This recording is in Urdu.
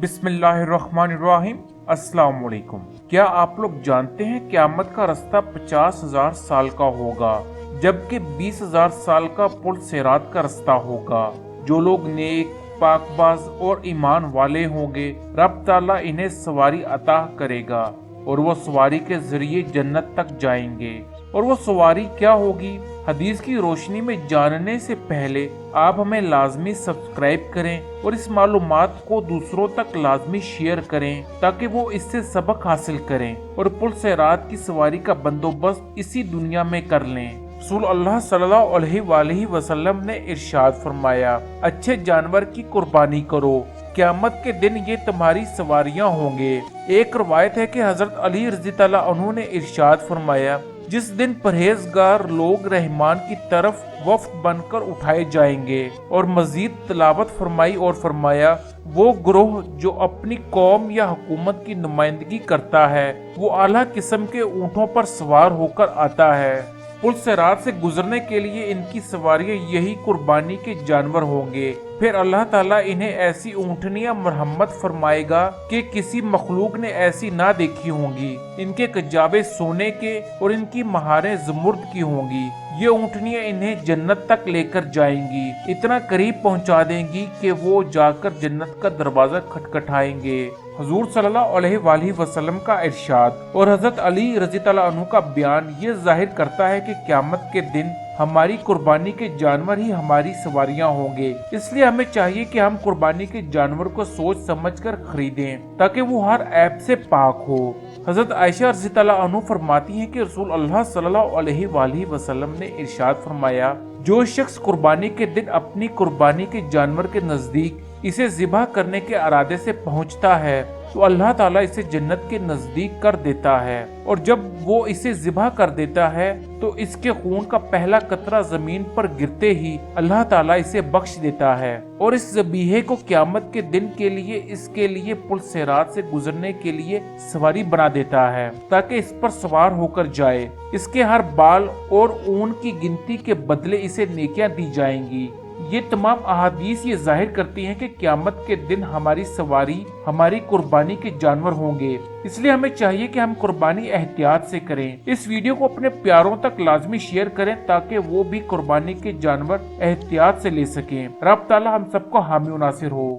بسم اللہ الرحمن الرحیم۔ السلام علیکم۔ کیا آپ لوگ جانتے ہیں قیامت کا رستہ 50,000 سال کا ہوگا، جبکہ 20,000 سال کا پل صراط کا رستہ ہوگا۔ جو لوگ نیک، پاک باز اور ایمان والے ہوں گے، رب تعالیٰ انہیں سواری عطا کرے گا اور وہ سواری کے ذریعے جنت تک جائیں گے۔ اور وہ سواری کیا ہوگی؟ حدیث کی روشنی میں جاننے سے پہلے آپ ہمیں لازمی سبسکرائب کریں اور اس معلومات کو دوسروں تک لازمی شیئر کریں تاکہ وہ اس سے سبق حاصل کریں اور پل صراط کی سواری کا بندوبست اسی دنیا میں کر لیں۔ رسول اللہ صلی اللہ علیہ وآلہ وسلم نے ارشاد فرمایا، اچھے جانور کی قربانی کرو، قیامت کے دن یہ تمہاری سواریاں ہوں گے۔ ایک روایت ہے کہ حضرت علی رضی اللہ عنہ نے ارشاد فرمایا، جس دن پرہیزگار لوگ رحمان کی طرف وفد بن کر اٹھائے جائیں گے۔ اور مزید تلاوت فرمائی اور فرمایا، وہ گروہ جو اپنی قوم یا حکومت کی نمائندگی کرتا ہے وہ اعلیٰ قسم کے اونٹوں پر سوار ہو کر آتا ہے۔ پل صراط سے گزرنے کے لیے ان کی سواریاں یہی قربانی کے جانور ہوں گے۔ پھر اللہ تعالیٰ انہیں ایسی اونٹنیاں مرحمت فرمائے گا کہ کسی مخلوق نے ایسی نہ دیکھی ہوں گی۔ ان کے کجاوے سونے کے اور ان کی مہاریں زمرد کی ہوں گی۔ یہ اونٹنیاں انہیں جنت تک لے کر جائیں گی، اتنا قریب پہنچا دیں گی کہ وہ جا کر جنت کا دروازہ کھٹکھٹائیں گے۔ حضور صلی اللہ علیہ وآلہ وسلم کا ارشاد اور حضرت علی رضی اللہ عنہ کا بیان یہ ظاہر کرتا ہے کہ قیامت کے دن ہماری قربانی کے جانور ہی ہماری سواریاں ہوں گے۔ اس لیے ہمیں چاہیے کہ ہم قربانی کے جانور کو سوچ سمجھ کر خریدیں تاکہ وہ ہر عیب سے پاک ہو۔ حضرت عائشہ رضی اللہ عنہ فرماتی ہیں کہ رسول اللہ صلی اللہ علیہ وآلہ وسلم نے ارشاد فرمایا، جو شخص قربانی کے دن اپنی قربانی کے جانور کے نزدیک اسے ذبح کرنے کے ارادے سے پہنچتا ہے تو اللہ تعالیٰ اسے جنت کے نزدیک کر دیتا ہے، اور جب وہ اسے ذبح کر دیتا ہے تو اس کے خون کا پہلا قطرہ زمین پر گرتے ہی اللہ تعالیٰ اسے بخش دیتا ہے اور اس ذبیحے کو قیامت کے دن کے لیے اس کے لیے پل صراط سے گزرنے کے لیے سواری بنا دیتا ہے تاکہ اس پر سوار ہو کر جائے۔ اس کے ہر بال اور اون کی گنتی کے بدلے اسے نیکیاں دی جائیں گی۔ یہ تمام احادیث یہ ظاہر کرتی ہیں کہ قیامت کے دن ہماری سواری ہماری قربانی کے جانور ہوں گے۔ اس لیے ہمیں چاہیے کہ ہم قربانی احتیاط سے کریں۔ اس ویڈیو کو اپنے پیاروں تک لازمی شیئر کریں تاکہ وہ بھی قربانی کے جانور احتیاط سے لے سکیں۔ رب تعالی ہم سب کو حامی و ناصر ہو۔